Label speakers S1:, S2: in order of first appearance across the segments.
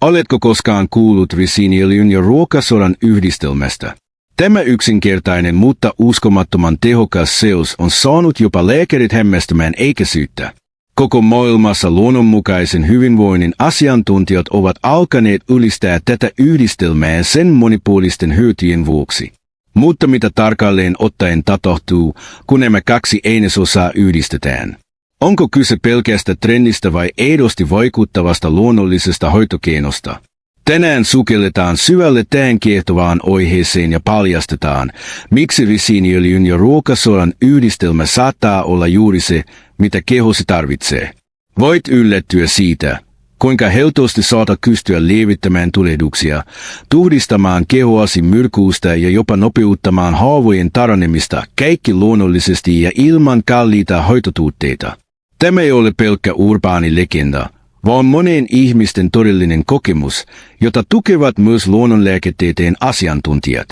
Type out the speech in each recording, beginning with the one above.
S1: Oletko koskaan kuullut risiiniöljyn ja ruokasodan yhdistelmästä? Tämä yksinkertainen mutta uskomattoman tehokas seos on saanut jopa lääkärit hämmästymään eikä syyttä. Koko maailmassa luonnonmukaisen hyvinvoinnin asiantuntijat ovat alkaneet ylistää tätä yhdistelmää sen monipuolisten hyötyjen vuoksi. Mutta mitä tarkalleen ottaen tapahtuu, kun nämä kaksi ainesosaa yhdistetään? Onko kyse pelkästä trendistä vai aidosti vaikuttavasta luonnollisesta hoitokeinosta? Tänään sukelletaan syvälle tähän kiehtovaan aiheeseen ja paljastetaan, miksi risiiniöljyn ja ruokasodan yhdistelmä saattaa olla juuri se, mitä kehosi tarvitsee. Voit yllättyä siitä, kuinka helposti saata pystyä lievittämään tulehduksia, tuhdistamaan kehoasi myrkyistä ja jopa nopeuttamaan haavojen taranemista, kaikki luonnollisesti ja ilman kalliita hoitotuotteita. Tämä ei ole pelkkä urbaani legenda, vaan monien ihmisten todellinen kokemus, jota tukevat myös luonnonlääketieteen asiantuntijat.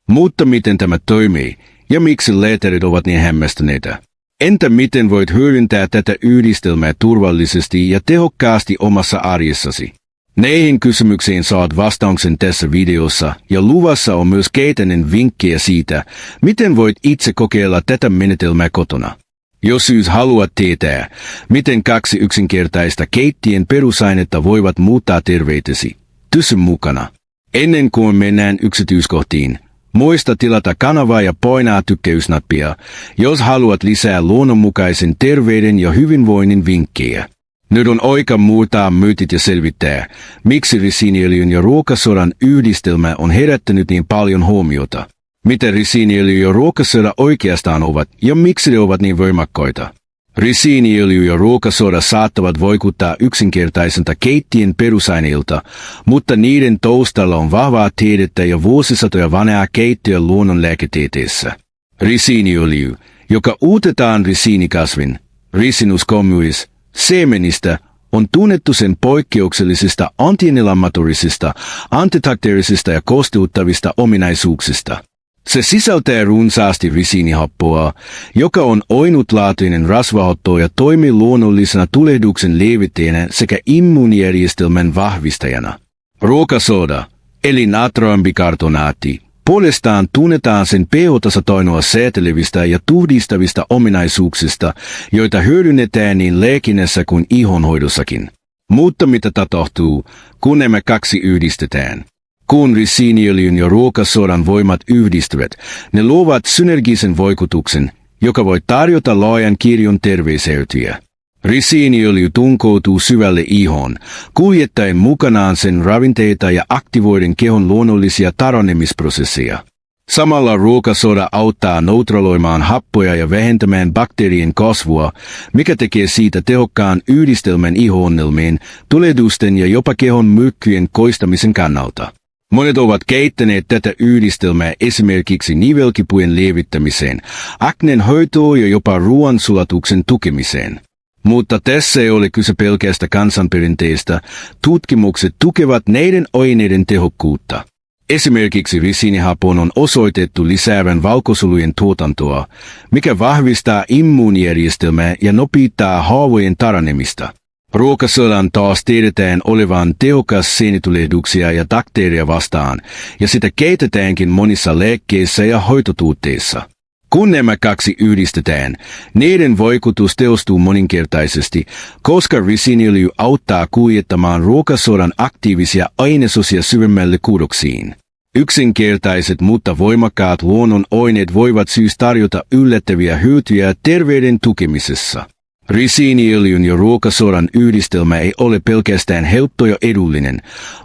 S1: Mutta miten tämä toimii ja miksi lääkärit ovat niin hämmästyneitä? Entä miten voit hyödyntää tätä yhdistelmää turvallisesti ja tehokkaasti omassa arjessasi? Näihin kysymyksiin saat vastauksen tässä videossa ja luvassa on myös käytännön vinkkejä siitä, miten voit itse kokeilla tätä menetelmää kotona. Jos haluat tietää, miten kaksi yksinkertaista keittiön perusainetta voivat muuttaa terveytesi, pysy mukana. Ennen kuin mennään yksityiskohtiin, muista tilata kanavaa ja painaa tykkäysnappia, jos haluat lisää luonnonmukaisen terveyden ja hyvinvoinnin vinkkejä. Nyt on aika muuttaa myytit ja selvittää, miksi risiiniöljyn ja ruokasodan yhdistelmä on herättänyt niin paljon huomiota. Mitä risiiniöljy ja ruokasoda oikeastaan ovat ja miksi ne ovat niin voimakkaita? Risiiniöljy ja ruokasoda saattavat vaikuttaa yksinkertaiselta keittiön perusaineilta, mutta niiden taustalla on vahvaa tiedettä ja vuosisatoja vanhaa keittiöä luonnonlääketieteessä. Risiiniöljy, joka uutetaan risiinikasvin, Ricinus communis, siemenistä, on tunnettu sen poikkeuksellisista antiinflammatorisista, antibakteerisista ja kosteuttavista ominaisuuksista. Se sisältää runsaasti risiinihappoa, joka on ainutlaatuinen rasvahappo ja toimii luonnollisena tulehduksen lievittäjänä sekä immuunijärjestelmän vahvistajana. Ruokasoda, eli natriumbikarbonaatti, puolestaan tunnetaan sen pH-tasapainoa säätelevistä ja tuhdistavista ominaisuuksista, joita hyödynnetään niin lääkinnässä kuin ihonhoidossakin. Mutta mitä tapahtuu, kun nämä kaksi yhdistetään? Kun risiiniöljyn ja ruokasodan voimat yhdistyvät, ne luovat synergisen vaikutuksen, joka voi tarjota laajan kirjon terveyshyötyjä. Risiiniöljy tunkoutuu syvälle ihoon, kuljettaen mukanaan sen ravinteita ja aktivoiden kehon luonnollisia taranemisprosesseja. Samalla ruokasoda auttaa neutraloimaan happoja ja vähentämään bakteerien kasvua, mikä tekee siitä tehokkaan yhdistelmän iho-ongelmien, tulehdusten ja jopa kehon myrkkyjen koistamisen kannalta. Monet ovat käyttäneet tätä yhdistelmää esimerkiksi nivelkipujen lievittämiseen, aknen hoitoon ja jopa ruoansulatuksen tukemiseen. Mutta tässä ei ole kyse pelkästä kansanperinteestä, tutkimukset tukevat näiden aineiden tehokkuutta. Esimerkiksi risiinihapon on osoitettu lisäävän valkosolujen tuotantoa, mikä vahvistaa immuunijärjestelmää ja nopeuttaa haavojen taranemista. Ruokasodan taas tiedetään olevan tehokas sienitulehduksia ja bakteeria vastaan, ja sitä käytetäänkin monissa lääkkeissä ja hoitotuotteissa. Kun nämä kaksi yhdistetään, niiden vaikutus tehostuu moninkertaisesti, koska risiiniöljy auttaa kuljettamaan ruokasodan aktiivisia ainesosia syvemmälle kudoksiin. Yksinkertaiset mutta voimakkaat luonnon aineet voivat siis tarjota yllättäviä hyötyjä terveyden tukemisessa. Risiiniöljyn ja ruokasodan yhdistelmä ei ole pelkästään helppo ja edullinen,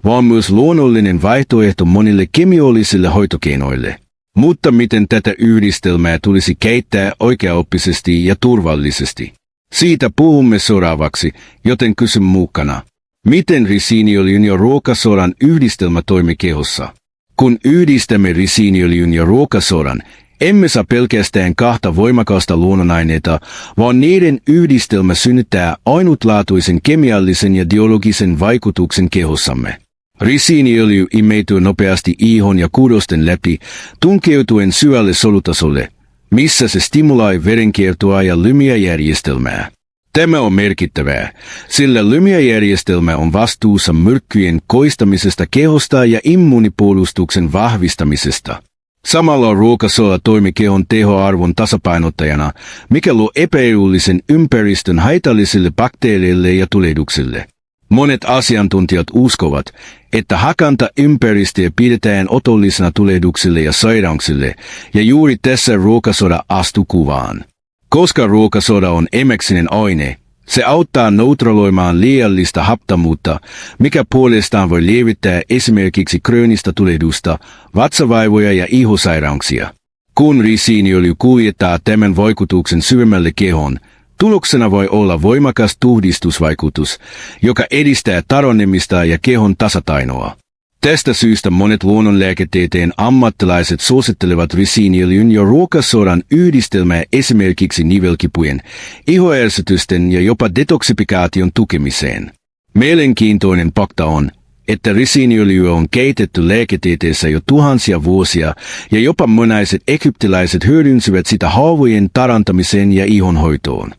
S1: vaan myös luonnollinen vaihtoehto monille kemiallisille hoitokeinoille. Mutta miten tätä yhdistelmää tulisi käyttää oikeaoppisesti ja turvallisesti? Siitä puhumme seuraavaksi, joten kysy mukana. Miten risiiniöljyn ja ruokasodan yhdistelmä toimii kehossa? Kun yhdistämme risiiniöljyn ja ruokasodan, emme saa pelkästään kahta voimakasta luonnonaineita, vaan niiden yhdistelmä synnyttää ainutlaatuisen kemiallisen ja biologisen vaikutuksen kehossamme. Risiiniöljy imeytyy nopeasti ihon ja kudosten läpi, tunkeutuen syvälle solutasolle, missä se stimuloi verenkiertoa ja lymiäjärjestelmää. Tämä on merkittävää, sillä lymiäjärjestelmä on vastuussa myrkkyjen koistamisesta kehosta ja immuunipuolustuksen vahvistamisesta. Samalla ruokasola toimii kehon tehoarvon tasapainottajana, mikä luo epäedullisen ympäristön haitallisille bakteereille ja tulehduksille. Monet asiantuntijat uskovat, että hakantaympäristöä pidetään otollisena tulehduksille ja sairauksille, ja juuri tässä ruokasoda astuu kuvaan. Koska ruokasoda on emäksinen aine, se auttaa neutraloimaan liiallista haptamuutta, mikä puolestaan voi lievittää esimerkiksi kroonista tulehdusta, vatsavaivoja ja ihosairauksia. Kun risiiniöljy kuljettaa tämän vaikutuksen syvemmälle kehoon, tuloksena voi olla voimakas tuhdistusvaikutus, joka edistää tarannemista ja kehon tasapainoa. Tästä syystä monet luonnonlääketieteen ammattilaiset suosittelevat risiiniöljyn ja ruokasodan yhdistelmää esimerkiksi nivelkipujen, ihoärsytysten ja jopa detoksifikaation tukemiseen. Mielenkiintoinen fakta on, että risiiniöljyä on keitetty lääketieteessä jo tuhansia vuosia ja jopa monaiset egyptiläiset hyödynsivät sitä haavojen tarantamiseen ja ihonhoitoon.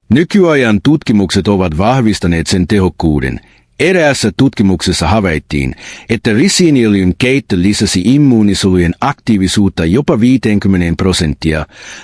S1: Nykyajan tutkimukset ovat vahvistaneet sen tehokkuuden. Eräässä tutkimuksessa havaittiin, että risiiniöljyn keitto lisäsi immuunisolujen aktiivisuutta jopa 50%,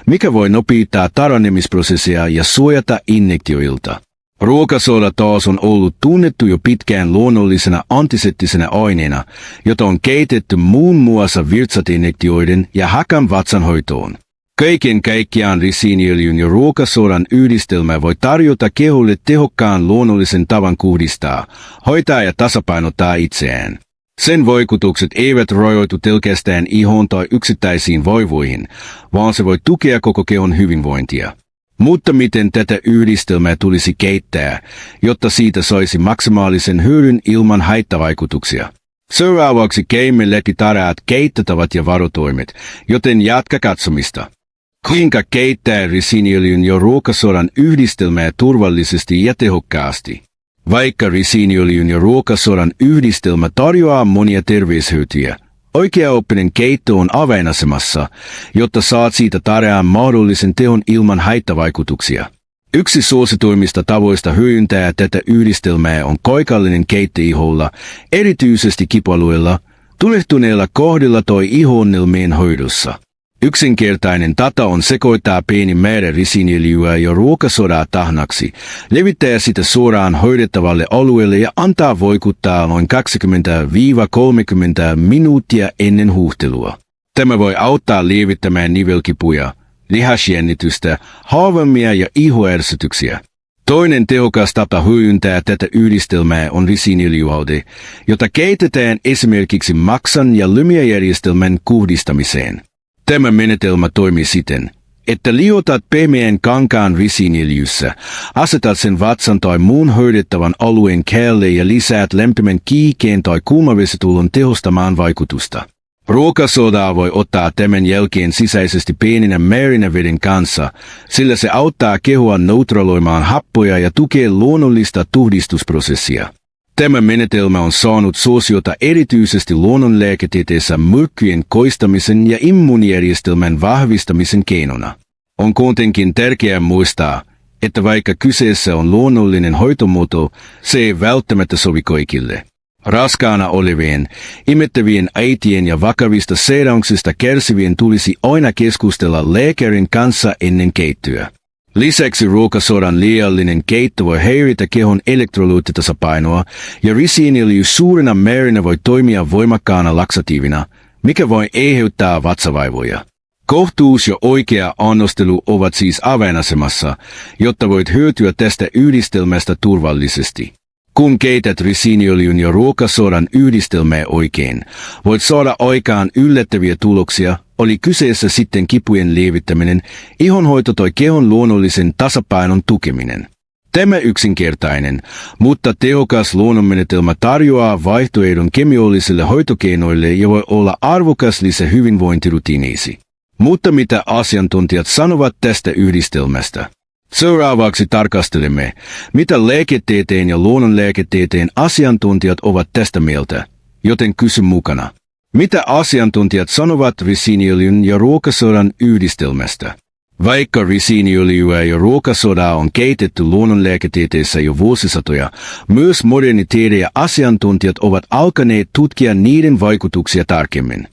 S1: mikä voi nopeuttaa tarannemisprosessia ja suojata infektioilta. Ruokasoda taas on ollut tunnettu jo pitkään luonnollisena antiseptisenä aineena, jota on keitetty muun muassa virtsatinfektioiden ja hakan vatsanhoitoon. Kaiken kaikkiaan risiiniöljyn ja ruokasodan yhdistelmä voi tarjota keholle tehokkaan luonnollisen tavan puhdistaa, hoitaa ja tasapainottaa itseään. Sen vaikutukset eivät rajoitu pelkästään ihoon tai yksittäisiin vaivoihin, vaan se voi tukea koko kehon hyvinvointia. Mutta miten tätä yhdistelmää tulisi keittää, jotta siitä saisi maksimaalisen hyödyn ilman haittavaikutuksia? Seuraavaksi käymme läpi tarjat keittätavat ja varotoimet, joten jatka katsomista. Kuinka keittää risiiniöljyn ja ruokasodan yhdistelmää turvallisesti ja tehokkaasti? Vaikka risiiniöljyn ja ruokasodan yhdistelmä tarjoaa monia terveyshyötyjä, oikeaoppinen keitto on avainasemassa, jotta saat siitä tarjaan mahdollisen tehon ilman haittavaikutuksia. Yksi suosituimmista tavoista hyödyntää tätä yhdistelmää on koikallinen keitto iholla, erityisesti kipualueella, tulehtuneella kohdilla tai iho-ongelmien hoidossa. Yksinkertainen tapa on sekoittaa pieni määrä risiiniöljyä ja ruokasodaa tahnaksi, levittää sitä suoraan hoidettavalle alueelle ja antaa voikuttaa noin 20–30 minuuttia ennen huuhtelua. Tämä voi auttaa lievittämään nivelkipuja, lihasjännitystä, haavaimia ja ihoärsytyksiä. Toinen tehokas tapa hyödyntää tätä yhdistelmää on risiiniöljyhaude, jota keitetään esimerkiksi maksan ja lymiäjärjestelmän puhdistamiseen. Tämä menetelmä toimii siten, että liotat pehmeän kankaan risiiniöljyssä, asetat sen vatsan tai muun hoidettavan alueen käälle ja lisäät lämpimän kiihkeän tai kuumavesitulon tehostamaan vaikutusta. Ruokasodaa voi ottaa tämän jälkeen sisäisesti pieninä määrinä veden kanssa, sillä se auttaa kehoa neutraloimaan happoja ja tukee luonnollista tuhdistusprosessia. Tämä menetelmä on saanut suosiota erityisesti luonnonlääketieteessä myrkkyjen koistamisen ja immuunijärjestelmän vahvistamisen keinona. On kuitenkin tärkeää muistaa, että vaikka kyseessä on luonnollinen hoitomuoto, se ei välttämättä sovi kaikille. Raskaana olevien, imettävien äitien ja vakavista sairauksista kärsivien tulisi aina keskustella lääkärin kanssa ennen keittoa. Lisäksi ruokasodan liiallinen keitto voi häiritä kehon elektrolyyttitasapainoa ja risiiniöljy suurina määrinä voi toimia voimakkaana laksatiivina, mikä voi aiheuttaa vatsavaivoja. Kohtuus ja oikea annostelu ovat siis avainasemassa, jotta voit hyötyä tästä yhdistelmästä turvallisesti. Kun keität risiiniöljyn ja ruokasodan yhdistelmää oikein, voit saada aikaan yllättäviä tuloksia, oli kyseessä sitten kipujen lievittäminen, ihonhoito tai kehon luonnollisen tasapainon tukeminen. Tämä yksinkertainen, mutta tehokas luonnonmenetelmä tarjoaa vaihtoehdon kemiallisille hoitokeinoille ja voi olla arvokas lisä hyvinvointirutiineisi. Mutta mitä asiantuntijat sanovat tästä yhdistelmästä? Seuraavaksi tarkastelemme, mitä lääketieteen ja luonnonlääketieteen asiantuntijat ovat tästä mieltä, joten kysy mukana. Mitä asiantuntijat sanovat risiiniöljyn ja ruokasodan yhdistelmästä? Vaikka risiiniöljyä ja ruokasodaa on keitetty luonnonlääketieteessä jo vuosisatoja, myös moderni tiede ja asiantuntijat ovat alkaneet tutkia niiden vaikutuksia tarkemmin.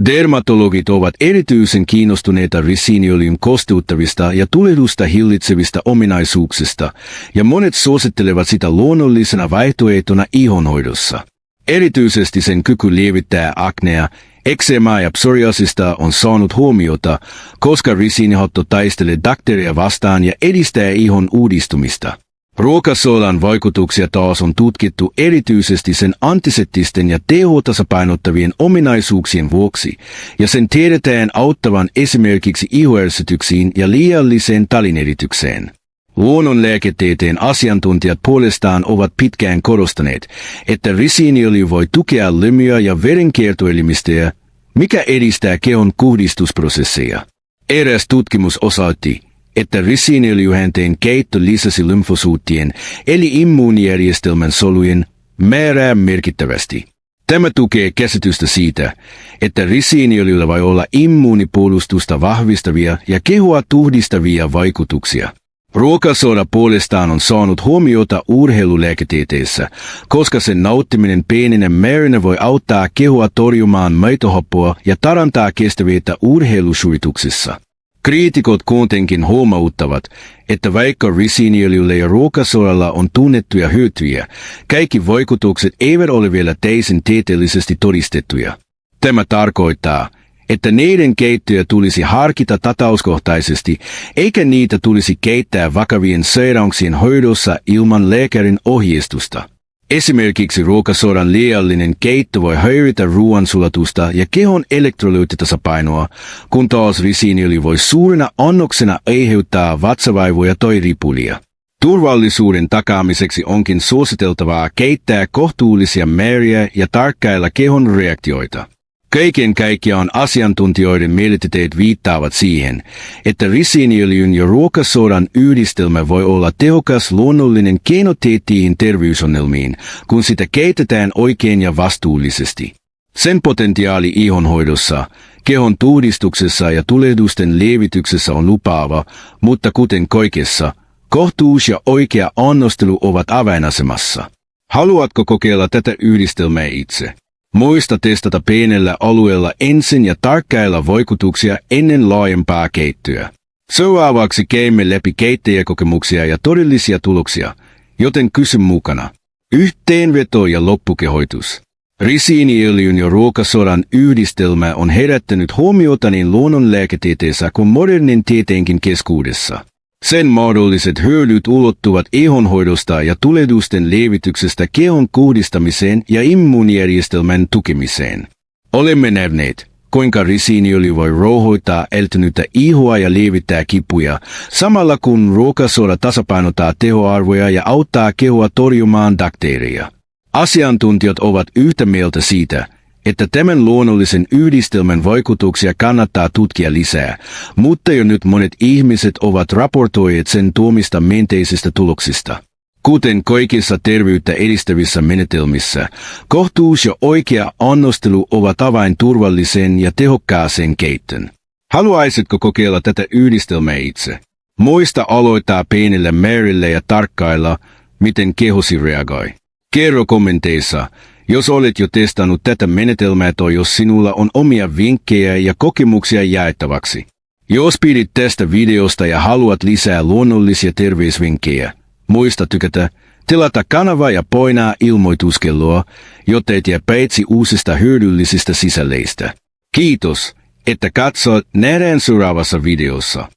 S1: Dermatologit ovat erityisen kiinnostuneita risiiniöljyn kosteuttavista ja tulehdusta hillitsevistä ominaisuuksista, ja monet suosittelevat sitä luonnollisena vaihtoehtona ihonhoidossa. Erityisesti sen kyky lievittää aknea, eksemaa ja psoriasista on saanut huomiota, koska risiinihatto taistelee bakteereja vastaan ja edistää ihon uudistumista. Ruokasodan vaikutuksia taas on tutkittu erityisesti sen antiseptisten ja tehotasapainottavien ominaisuuksien vuoksi, ja sen tiedetään auttavan esimerkiksi ihoärsytyksiin ja liialliseen talineritykseen. Luonnonlääketieteen asiantuntijat puolestaan ovat pitkään korostaneet, että risiiniöljy voi tukea lymyä ja verenkiertoelimistöjä, mikä edistää kehon puhdistusprosesseja. Eräs tutkimus osoitti, että risiiniöljyhänteen keitto lisäsi lymfosyyttien eli immuunijärjestelmän solujen määrää merkittävästi. Tämä tukee käsitystä siitä, että risiiniöljyllä voi olla immuunipuolustusta vahvistavia ja kehoa tuhdistavia vaikutuksia. Ruokasoda puolestaan on saanut huomiota urheilulääketieteessä, koska sen nauttiminen pieninä määrinä voi auttaa kehoa torjumaan maitohappoa ja parantaa kestävyyttä urheilusuorituksissa. Kriitikot kuitenkin huomauttavat, että vaikka risiiniöljyllä ja ruokasodalla on tunnettuja hyötyjä, kaikki vaikutukset eivät ole vielä täysin tieteellisesti todistettuja. Tämä tarkoittaa, että niiden keittoja tulisi harkita tapauskohtaisesti, eikä niitä tulisi keittää vakavien sairauksien hoidossa ilman lääkärin ohjeistusta. Esimerkiksi ruokasodan liiallinen keitto voi häiritä ruoansulatusta ja kehon elektrolyyttitasapainoa, kun taas risiiniöljy voi suurena annoksena aiheuttaa vatsavaivoja tai ripulia. Turvallisuuden takaamiseksi onkin suositeltavaa keittää kohtuullisia määriä ja tarkkailla kehon reaktioita. Kaiken kaikkiaan asiantuntijoiden mielipiteet viittaavat siihen, että risiiniöljyn ja ruokasodan yhdistelmä voi olla tehokas luonnollinen keino tiettyihin terveysongelmiin, kun sitä keitetään oikein ja vastuullisesti. Sen potentiaali ihonhoidossa, kehon tuhdistuksessa ja tulehdusten lievityksessä on lupaava, mutta kuten kaikessa, kohtuus ja oikea annostelu ovat avainasemassa. Haluatko kokeilla tätä yhdistelmää itse? Muista testata pienellä alueella ensin ja tarkkailla vaikutuksia ennen laajempaa keittoa. Seuraavaksi käymme läpi keittäjäkokemuksia ja todellisia tuloksia, joten kysy mukana. Yhteenveto ja loppukehoitus. Risiiniöljyn ja ruokasodan yhdistelmä on herättänyt huomiota niin luonnonlääketieteessä kuin modernin tieteenkin keskuudessa. Sen mahdolliset hyödyt ulottuvat ihonhoidosta ja tulehdusten lievityksestä kehon puhdistamiseen ja immuunijärjestelmän tukemiseen. Olemme nähneet, kuinka risiiniöljy voi rauhoittaa ältynyttä ihoa ja lievittää kipuja, samalla kun ruokasoda tasapainottaa tehoarvoja ja auttaa kehoa torjumaan bakteereja. Asiantuntijat ovat yhtä mieltä siitä, että tämän luonnollisen yhdistelmän vaikutuksia kannattaa tutkia lisää, mutta jo nyt monet ihmiset ovat raportoineet sen tuomista myönteisistä tuloksista. Kuten kaikissa terveyttä edistävissä menetelmissä, kohtuus ja oikea annostelu ovat avain turvalliseen ja tehokkaaseen keittoon. Haluaisitko kokeilla tätä yhdistelmää itse? Muista aloittaa pienillä määrillä ja tarkkailla, miten kehosi reagoi. Kerro kommenteissa, jos olet jo testannut tätä menetelmää tai jos sinulla on omia vinkkejä ja kokemuksia jaettavaksi. Jos pidit tästä videosta ja haluat lisää luonnollisia terveysvinkkejä, muista tykätä, tilata kanava ja painaa ilmoituskelloa, jotta et jää paitsi uusista hyödyllisistä sisällöistä. Kiitos, että katsoit, nähdään seuraavassa videossa.